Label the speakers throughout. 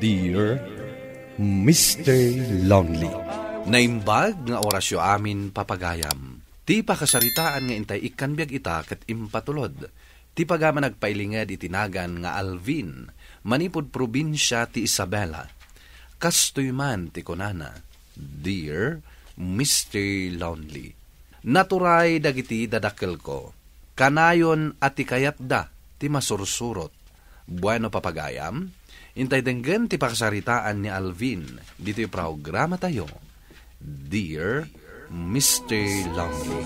Speaker 1: Dear Mr. Lonely.
Speaker 2: Naimbag nga orasyo amin papagayam. Ti pakasaritaan nga intay ikanbiag ita ket impatulod. Ti pagama nagpailinged itinagan nga Alvin, manipod probinsya ti Isabela. Kastoy man ti kunana, Dear Mr. Lonely. Naturay dagiti dadakkel ko. Kanayon at ikayat da ti masursurot. Bueno papagayam, intay denggen ti pakasaritaan ni Alvin. Dito yung programa tayo, Dear Mr. Lonely.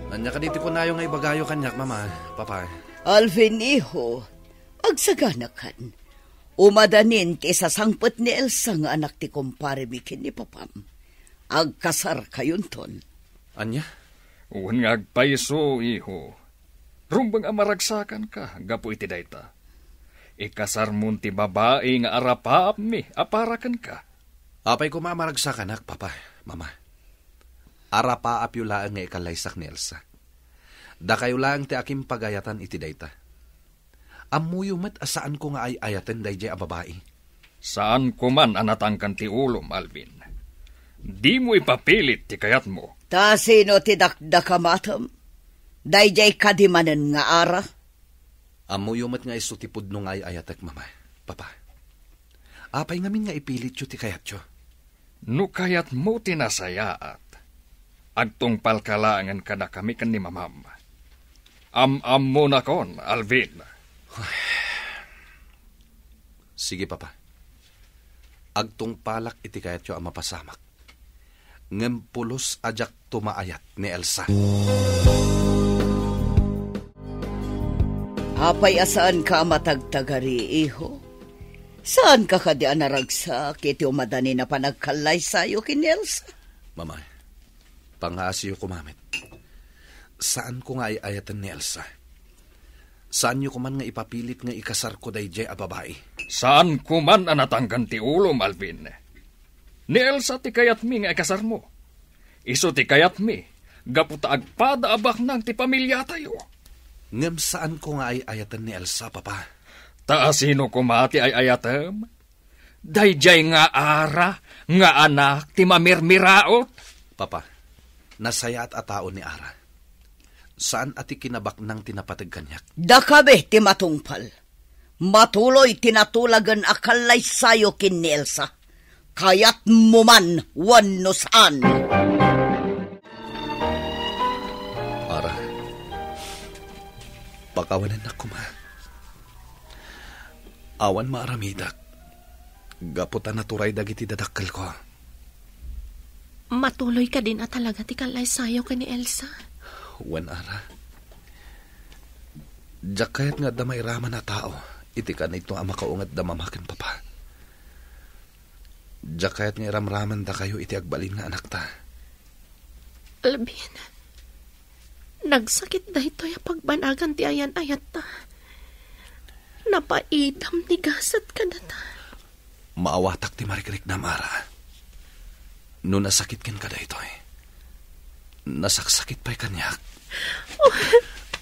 Speaker 2: Anya ka dito ko na yung ibagayo kanyak, mama, papa.
Speaker 3: Alvin, iho, agsaganakan. Umadanin ti sasangpet ni Elsa nga anak ti kumpare bikin ni papam. Agkasar kayon ton.
Speaker 2: Anya?
Speaker 4: Uwan nga agpaiso, iho. Rumbang amaragsakan ka, gapo iti dayta. Ikasar mo ti babae nga arapaap mi, aparakan ka.
Speaker 2: Apay ko mamaragsakan ak, papa, mama. Arapaap yu laan nga ikalaysak ni Elsa. Da kayo lang ti aking pagayatan iti dayta. Amuyo met asaan ko nga ay ayaten dayjay a babae.
Speaker 4: Saan ko man anatangkan ti ulom, Alvin. Di mo ipapilit ti kayat mo.
Speaker 3: Ta sino ti dakdakamatam? Dayjay kadimanen nga ara?
Speaker 2: Amuyo met nga iso ti pudno nga ay ayatek, mama, papa. Apay ngamin nga ipilit yu ti kayat yu.
Speaker 4: No kayat mo tinasayaat. Agtungpal kalangan ka na kami kan ni mamam. Am mo na kon, Alvin.
Speaker 2: Sige, papa. Agtungpalak iti kayat yu ang mapasamak. Ngempulos ajak tumaayat ni Elsa.
Speaker 3: Apay asaan ka matagtagari, iho? Saan ka kadi anaragsak iti umadani na panagkalay sayo kin Elsa?
Speaker 2: Mama, pangasiyo kumamit. Saan ko nga ay ayatan ni Elsa? Saan nyo kuman nga ipapilit nga ikasar ko dayjay a babae?
Speaker 4: Saan kuman anatangkan ti ulom, Alvin? Ni Elsa ti kayat mi nga ikasar mo. Iso ti kayat mi, gaputa agpada abak nang ti pamilya tayo.
Speaker 2: Ngem saan ko nga ay ayatan ni Elsa, papa?
Speaker 4: Taasino kumati ay ayatem? Dayjay nga ara, nga anak, ti mamirmiraot.
Speaker 2: Papa, nasaya at atao ni Ara. Saan ati kinabak nang tinapatag kanyak?
Speaker 3: Dakabe ti matungpal. Matuloy tinatulagan akalay sayo kin ni Elsa. Kayat mo man wano saan.
Speaker 2: Ara, pakawanan na kuma. Awan maaramidak. Gaputan naturay dagiti dadakkel ko.
Speaker 5: Matuloy ka din at talaga ti kalay sayo ka ni Elsa.
Speaker 2: Wan, Ara. Diyak kayat nga damay raman na tao. Iti ka na ito ang makaungat damamakin, papa. Diyak kayat nga iramraman da kayo iti agbalin nga anak ta.
Speaker 5: Alvin, nagsakit da ito yung pagbanagan ti ayan ayat ta. Napaidam ni gasat ka na ta.
Speaker 2: Maawatak ti marikrik na, Mara. No nasakit kin ka da ito eh. Nasaksakit pa'y kanyak.
Speaker 5: Oh,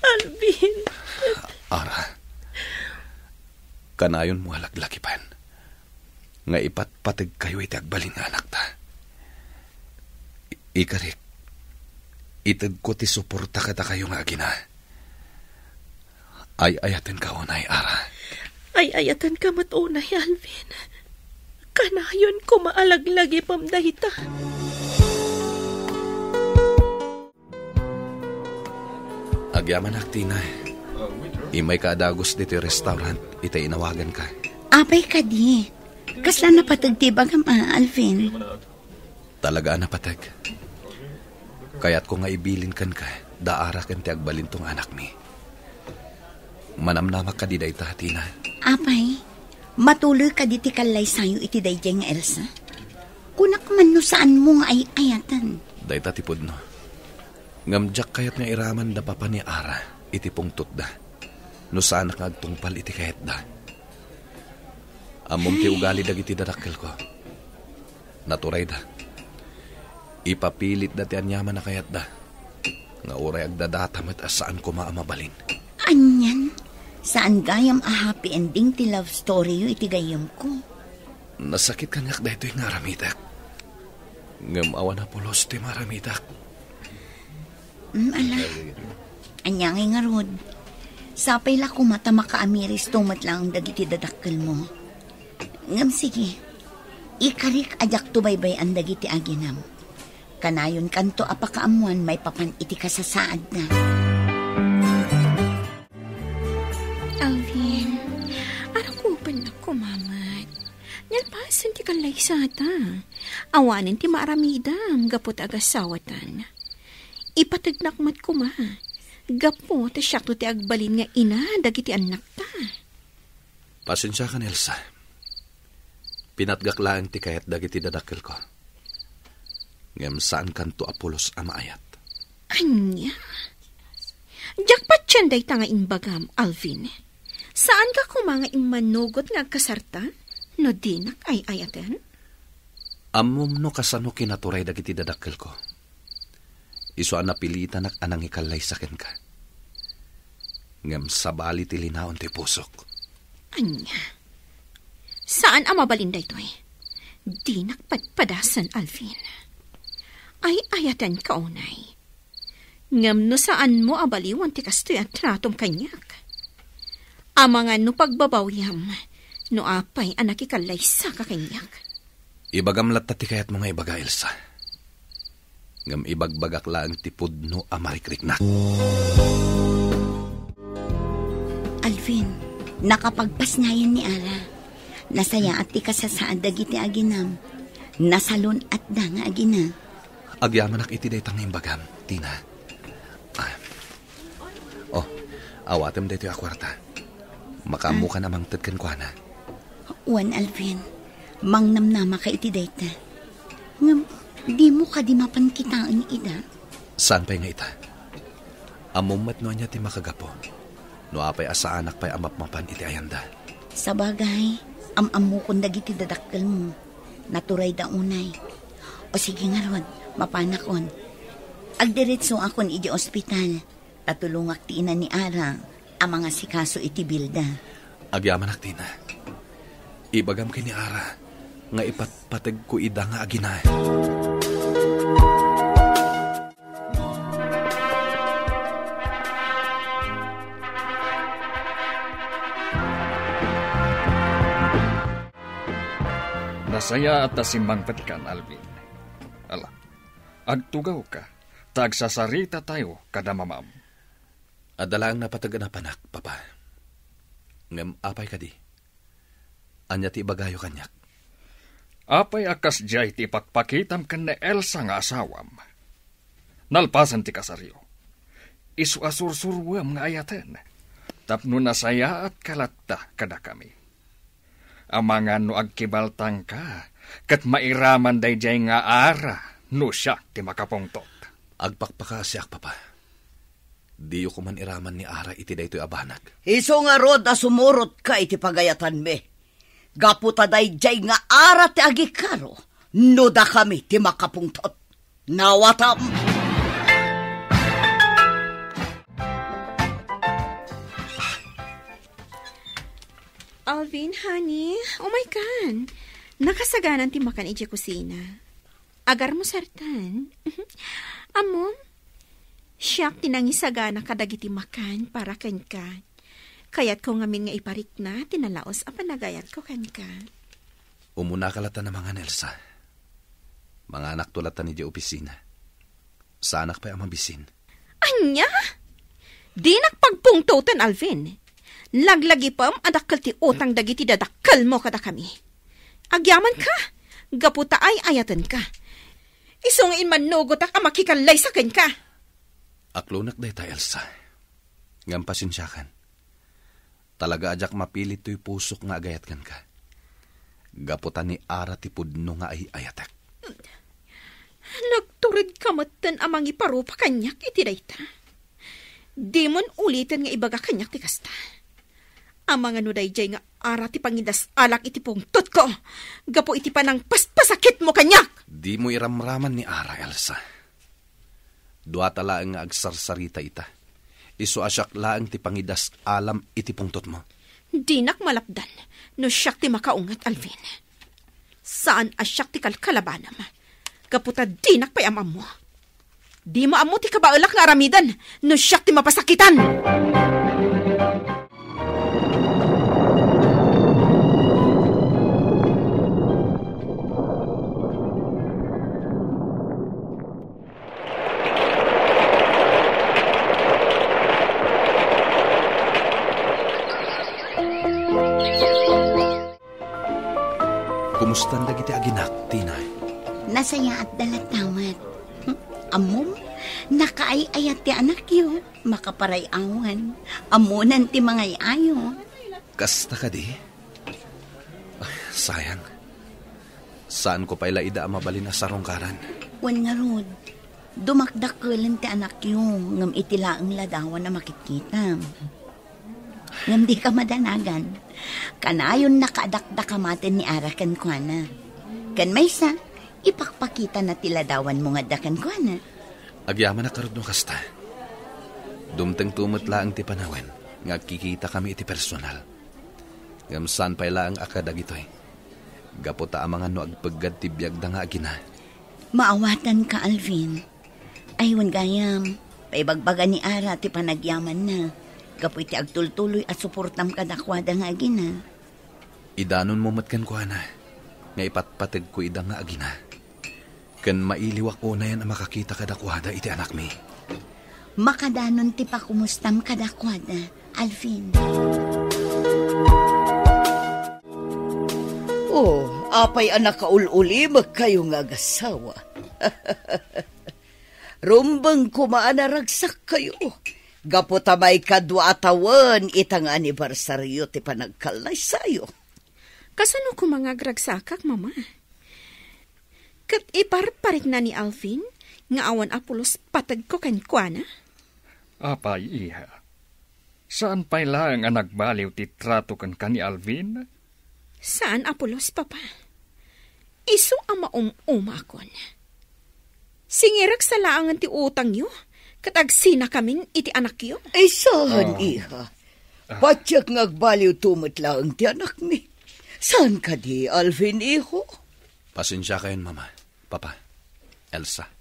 Speaker 5: Alvin.
Speaker 2: Ara, kanayon mo halaglakipan. Nga ipatpatig kayo iti agbalin nga anak ta. Ikarik, itag ko ti suporta kata kayo nga agina. Ay ayaten ka unay, Ara.
Speaker 5: Ay ayaten ka matunay, Alvin. Kanayon ko maalaglagi pamdahita.
Speaker 2: Agyaman aktina. Imay ka adagos dito yung restaurant. Itay inawagan ka.
Speaker 6: Apay ka di. Kasla na patagtibag ang Alvin.
Speaker 2: Talaga napatag. Kaya't ko nga ibilin kan ka. Daara kan ti agbalin tong anak mi. Manamnamak ka di day tahatina.
Speaker 6: Apay, matuloy ka di ti kalay sayo iti dayjay nga Elsa. Kunak man no saan mo nga ay ayatan.
Speaker 2: Day tatipod no. Ngamjak kayat nga iraman da papa ni Ara, iti pungtot da. No saan nakagtungpal iti kayat da. Amom ti ugali dagiti dadakkel ko. Naturay da. Ipapilit da ti anyaman na kayat da. Nga uray agdadatamet as saan ko maamabalin.
Speaker 6: Anyan? Saan gayam a happy ending ti love story yu iti gayam ko?
Speaker 2: Nasakit kanyak dahito yung aramidak. Ngam awan na pulos ti maramidak.
Speaker 6: Ala. Anyangay nga rod. Sapay la kumata makaamiris tumat lang dagiti dadakkel mo. Ngam sige. Ikarik ajak tubaybay ang dagiti aginam. Kanayon kanto apakaamuan may papan iti kasasaad na.
Speaker 5: Alvin, arakupan na kumamat. Nalpasan ti kalay sata. Awanin ti maaramidam, gapot agasawatan. Ipatagnak kuma. Gapo ta siya to ti agbalin nga ina, dagiti anak ta.
Speaker 2: Pasensya ka, Elsa. Pinatgaklaan ti kayat dagiti dadakkel ko. Ngem saan kanto apulos amaayat.
Speaker 5: Anya? Jakpat siyan day tanga imbagam, Alvin. Saan ka kumanga imanugot nga kasarta? No dinak ay ayaten?
Speaker 2: Amom no kasano kinaturay dagiti dadakkel ko. Iso ang napilitan ak anang ikalay sakin ka. Ngem sabali ti linaon ti pusok.
Speaker 5: Anya? Saan ang mabalinday to eh? Dinak padpadasan, Alvin. Ay ayatan ka unay. Ngam no saan mo abaliwan ti kastoy at tratom kanyak. Amangan no pagbabawyam, no apay anak ikalay sa kakanyak.
Speaker 2: Ibagamlat ta ti kayat mga ibaga, Elsa. Ngam ibagbagak lang ti pudno amarikrik na.
Speaker 6: Alvin, nakapagpasnayan ni Ara. Nasaya at ti kasasaan dagiti aginam. Nasalon at da nga agina.
Speaker 2: Agyaman ak iti daytang imbagam, Tina. Awatem dayto yung akwarta. Makamu ka namang tadkan ko na.
Speaker 6: Wan, Alvin. Mangnamnama ka iti dayta. Ngam, di mo ka di mapankitaan ida.
Speaker 2: Saan pa'y nga ita? Amumat no niya ti makagapo. No apay asa anak pa'y amapmapan iti ayanda.
Speaker 6: Sa bagay, amamu kung dagiti dadakkel mo. Naturay da unay. O sige nga rod, mapanakon. Agdiretso akon iti ospital. Tatulungak ti ina ni Ara ang mga sikaso iti bilda.
Speaker 2: Agyaman ak, Tina. Ibagam kay ni Ara nga ipatpatag ko ida nga agina.
Speaker 4: Nasaya at tasimbang patikan, Alvin. Ala, agtugaw ka. Tagsasarita tayo kada mamam.
Speaker 2: Adala ang napataganapanak, Papa. Ngam apay ka di. Anya ti bagayo kanyak.
Speaker 4: Apay akas jay ti pakpakitam kan na Elsa nga asawam. Nalpasan ti kasaryo. Isu asursurwam nga ayaten. Tapno nasaya at kalatta kada kami. Amangan no agkibaltang ka, kat mairaman day jay nga ara, no siya ti makapongtot.
Speaker 2: Agpakpakasyak, Papa. Diyo ko man iraman ni Ara iti daytoy abanag.
Speaker 3: Iso nga rod a sumurot ka iti pagayatan me. Gaputa day jay nga Ara ti agikaro. No da kami ti makapungtot. Nawatam!
Speaker 5: Alvin, honey, oh my God. Nakasaganan ti makan iti kusina. Agar mo sartan. Amom, siyak tinangisagana kadagiti makan para ken ka. Kayat ko ngamin nga iparik na, tinalaos ang panagayat ko ken ka.
Speaker 2: Umuna kalatan na mga Nelsa. Mga anak tulatan ni di opisina. Sa anak pa'y amabisin.
Speaker 5: Anya? Di nakpagpungtutan, Alvin. Laglagi pam adakkel ti utang dagiti dadakkel mo kada kami. Agyaman ka, gaputa ay ayatan ka. Isungin manugot ak amakikalay sa ken ka.
Speaker 2: Aklunak day ta, Elsa. Ngam pasensyakan. Talaga ajak mapilit to'y pusok nga agayat kan ka. Gaputan ni Ara ti pudno nga ay ayatak.
Speaker 5: Nagturid kamatan amang iparupa kanyak iti dayta. Di mon ulitin nga ibaga kanyak ti kasta. Amang ano dayjay nga Ara ti pangidas alak iti pungtot ko. Gapo iti panang paspasakit mo kanyak.
Speaker 2: Di mo iramraman ni Ara, Elsa. Dua tala nga agsarsarita ita. Isu asyak laang ti pangidas alam iti pungtot mo.
Speaker 5: Dinak malapdan, no siyak ti makaungat, Alvin. Saan asyak ti kalkalabanam? Kaputa dinak pa'y amam mo. Di mo amo ti kabaulak nga aramidan, no siyak ti mapasakitan.
Speaker 2: Kumusta dagiti aginak, Tinay?
Speaker 6: Nasaya at dalatawat. Amom, nakaayayat ti anak yo. Makaparay awan. Amunan ti mga ayo.
Speaker 2: Kasta ka di? Ay, sayang. Saan ko pa'y laida mabalin na sarongkaran?
Speaker 6: Wan nga rod, dumakdakulan ti anak yo. Ngam itilaang ladawan na makikita. Ngam di ka madanagan. Kanayon nakadakdakamatin ni Arakan ko na. Kan may sa, ipakpakita na tiladawan mo nga dakan ko na.
Speaker 2: Agyaman na karod no kasta. Dumteng tumot laang ti panawen, nga kikita kami iti personal. Gamsan pa'y laang akadag ito'y. Gaputa amangan no agpagad ti biyag da nga agina.
Speaker 6: Maawatan ka, Alvin. Aywan gayam, paibagbaga ni Ara ti panagyaman na. Kapoy ti agtultuloy at suportam kadakwada nga agina.
Speaker 2: Idanon mo matkan ko na, nga ipatpatid ko ida nga agina. Kan mailiwak o na yan ang makakita kadakwada iti anak mi.
Speaker 6: Makadanon ti pakumustam kadakwada, Alvin.
Speaker 3: Oh, apay anak kaululi, magkayo nga gasawa. Rumbang kumaanaragsak kayo. Gaputa may kadwa atawan itang anibersaryo ti panagkalay sayo.
Speaker 5: Kasano ko mga gragsakak, mama? Kat iparparik na ni Alvin, nga awan apulos patag ko kankwana?
Speaker 4: Apay, iha. Saan pa'y lang ang nagbaliw ti trato kan ni Alvin?
Speaker 5: Saan apulos, papa? Isu ang maum-umakon. Singirak sa laangan ti utang yo, katagsina kaming iti anak yo.
Speaker 3: Ay saan, iha? Patyak ngagbaliw tumot lang ti anak mi. Saan ka di, Alvin, iho?
Speaker 2: Pasensya kayon, mama, papa, Elsa.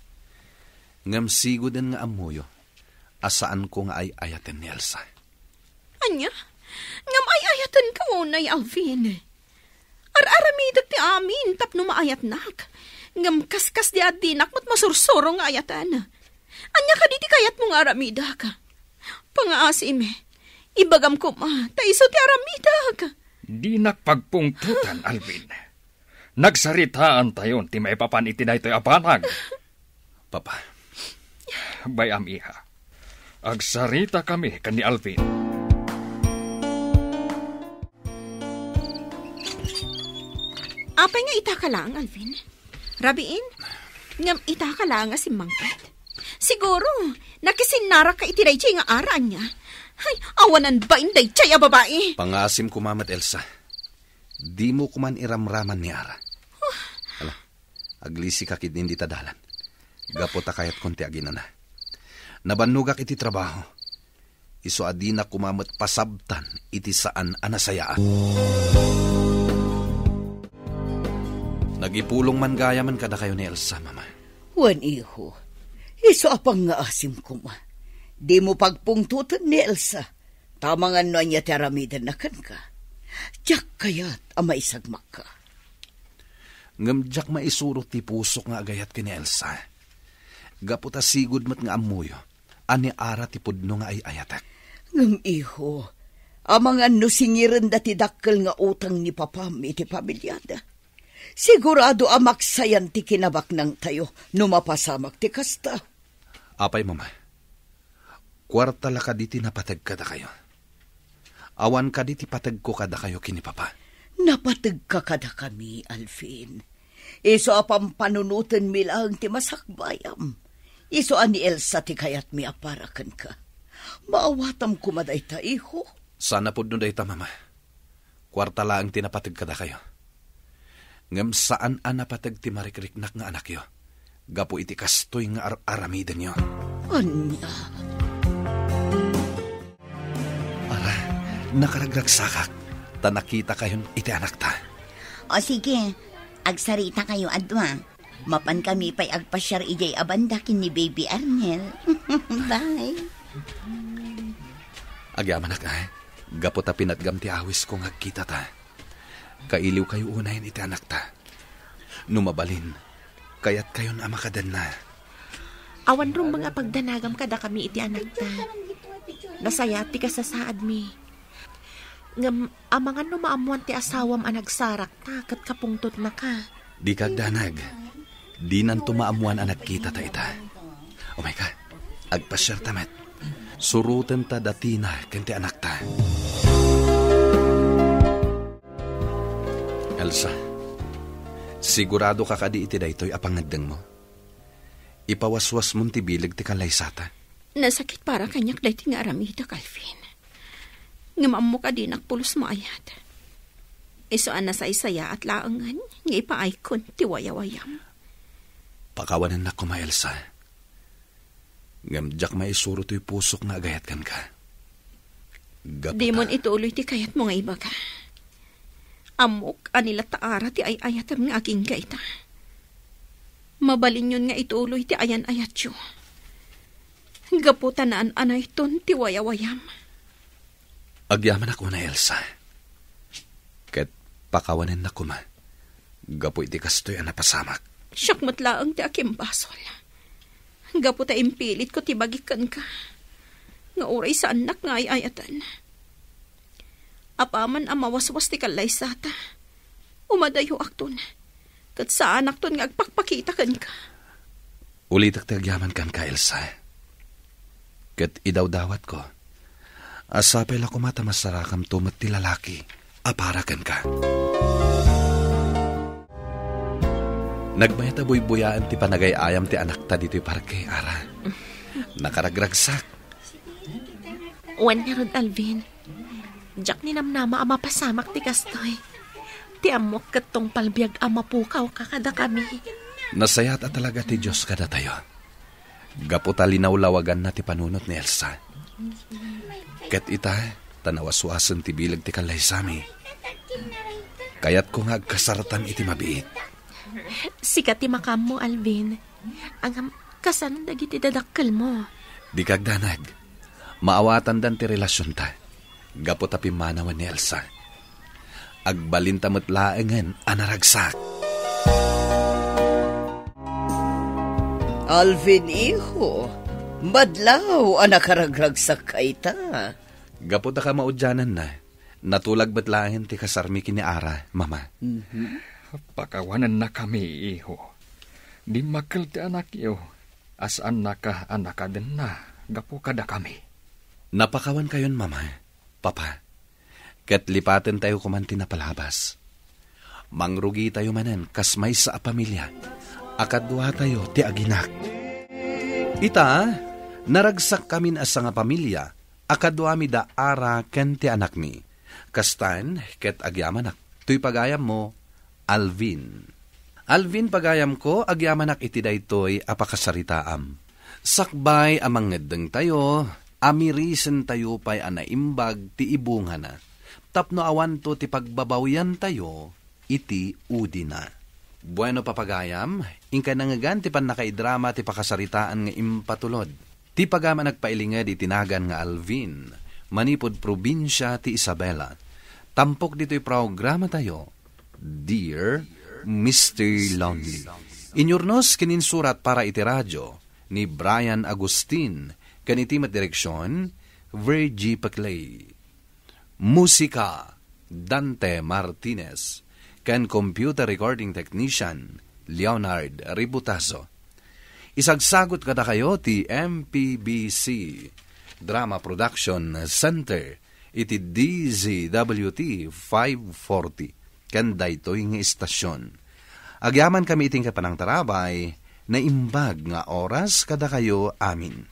Speaker 2: Ngam siguden nga amuyo, asaan ko nga ay ayaten ni Elsa.
Speaker 5: Anya? Ngam ay ayatan ka unay, Alvin. Ar-aramidag ti amin, tapno maayat nak. Ngam kaskas di adinak mat masursuro nga ayatan. Anya ka diti kayat mong aramidag. Pangaasim, ibagam ko ma, taiso ti aramidag.
Speaker 4: Di nakpagpungtutan, Alvin. Nagsaritaan tayon ti may papan iti na ito'y apanag.
Speaker 2: Papa.
Speaker 4: Bayam, iha. Agsarita kami kan ni Alvin.
Speaker 5: Apay nga ita ka lang, Alvin. Rabiin, ngam ita ka lang nga si Mangkat. Siguro, nakisinara ka itiray chay nga araan niya. Ay, awanan ba inday chay a babae?
Speaker 2: Pangasim ko, Mamat Elsa. Di mo kuman iramraman ni Ara. Hala, aglisi ka kid hindi tadalan. Gapota kayat konti agina na. Nabanugak iti trabaho. Iso adina kumamat pasabtan iti saan anasayaan. Nagipulong man gaya man kada kayo ni Elsa, mama.
Speaker 3: Wan iho, iso apang nga asim ko ma. Di mo pagpungtutan ni Elsa. Tamangan no niya teramidan na kan ka. Diyak kayat amay sagmak ka.
Speaker 2: Ngam diyak maisuro ti pusok nga agayat ki ni Elsa. Gaputa sigud mat nga amuyo. Ani Ara ti pudno nga ay ayatak.
Speaker 3: Ngam iho, amangan no singiran dati dakkel nga utang ni papam iti pamilyada. Sigurado amaksayan ti kinabak ng tayo no mapasamak ti kasta.
Speaker 2: Apay, mama. Kwarta la ka diti napatag kada kayo. Awan ka diti patag ko kada kayo kini papa.
Speaker 3: Napatag ka kada kami, Alvin. Iso apang panunutan mi lang ti masakbayam. Iso ani Elsa ti kayat mi aparakan ka. Maawatam kumaday ta, iho.
Speaker 2: Sana po nun day ta, mama. Kwarta lang tinapatag kada kayo. Ngam saan napatag ti marikriknak nga anak yo. Gapo iti kastoy nga aramiden yo.
Speaker 3: Anya.
Speaker 2: nakaragragsakak, ta nakita kayon iti anak ta.
Speaker 6: O sige, agsarita kayo adwa. Mapan kami pa'y agpasyar ijay abandakin ni Baby Arnel. Bye.
Speaker 2: Agyaman ay, gapo ta pinatgam ti awis kong agkita ta. Kailiw kayo unahin iti anak ta. Numabalin, kaya't kayon amakadan na.
Speaker 7: Awan rong mga pagdanagam kada kami iti anak ta. Nasaya ti kasasaad mi. Ngam amangan no maamuan ti asawam anagsarak ta kat kapungtot na ka.
Speaker 2: Di kagdanag, di nan tumaamuan anak kita ta ita. Oh my God, agpasyar tamat. Suruten ta datina kenti anak ta. Elsa, sigurado ka kadi iti daytoy apangadeng mo. Ipawaswas mong tibilig ti kalaysata.
Speaker 5: Nasakit para kanyak dahi nga aramida, Calvin. Ngamam mo ka din pulos mo ayat. Isoan na sa isaya at laangan, nga ipaikon ti wayawayam.
Speaker 2: Pakawanan na ko, ma Elsa. Ngamjak maisuro to'y pusok na agayat kan ka.
Speaker 5: Di mon ituloy ti kayat mo nga iba ka. Amok anila taara ti ayatam nga aking gaita. Mabalin yun nga ituloy ti ayan-ayat yo. Gaputanaan anay ton ti wayawayam.
Speaker 2: Agyaman ako na, Elsa. Ket pakawanin na kuma. Gapu iti kastoy anapasamak.
Speaker 5: Siyak matlaang ti aking basol. Gapu ta impilit ko ti bagikan ka. Nga oray sa anak nga ayatan. Apaman amawaswas ti kalaysata. Umadayo akton. Kat sa anak ton nga agpakpakita kan ka.
Speaker 2: Ulitak tagyaman kan ka, Elsa. Ket idawdawat ko. Asapay la kumata masarakam tumat ti lalaki. Aparakan ka. Nagmayat abuy-buyaan ti panagay-ayam ti anak ta dito'y parke, Ara. Nakaragragsak.
Speaker 7: Wan nga rod, Alvin. Diyak ni namnama ama pasamak ti kastoy. Ti amok katong palbiag ama pukaw kakada kami.
Speaker 2: Nasayat at talaga ti Diyos kada tayo. Gaputa linawlawagan na ti panunot ni Elsa. Ket ita, tanawaswasan ti bilag ti kalaysami. Kayat ko nga agkasaratan iti mabiit.
Speaker 7: Sikat ti makam mo, Alvin. Ang kasan dagiti dadakkel mo.
Speaker 2: Di kagdanag. Maawatan dan ti relasyon ta. Gaputa pimanawan ni Elsa. Agbalintamot laengen anaragsak.
Speaker 3: Alvin, iho. Madlaw, anakaragragsak ka ita.
Speaker 2: Gaputa ka maudyanan na. Natulag batlahin ti kasarmi kini Ara, Mama.
Speaker 4: Pakawanan na kami, iho. Di makil ti anak iyo. Asaan na ka anak din na. Gapu kada kami.
Speaker 2: Napakawan kayon, Mama. Papa. Ket lipaten tayo kumanti na palabas. Mangrugi tayo manen kasmay sa pamilya. Akadwa tayo ti aginak. Ita, naragsak kamin asa nga pamilya. Akadwa mi da Ara ken ti anak mi. Kastan ket agyamanak. Tuy pagayam mo, Alvin. Alvin pagayam ko, agyamanak iti daytoy apakasaritaam. Sakbay amang ngedeng tayo, amirisen tayo pa'y anaimbag ti ibunga na. Tapno awan to ti pagbabawian tayo, iti udi na. Bueno papagayam, ingka nangagan ti pan nakaidrama ti pakasaritaan nga impatulod. Ti pagama nagpailinged itinagan nga Alvin, manipod probinsya ti Isabela. Tampok dito'y programa tayo, Dear Mr. Lonely. Inyurnos kininsurat para iti radyo ni Brian Agustin, kanitimat direksyon, Virgie Paclay. Musika, Dante Martinez. Kan computer recording technician, Leonard Ributazo. Isagsagot kada kayo ti MPBC Drama Production Center iti DZWT 540. Kan daytoy nga istasyon. Agyaman kami iting kapanang tarabay na imbag nga oras kada kayo amin.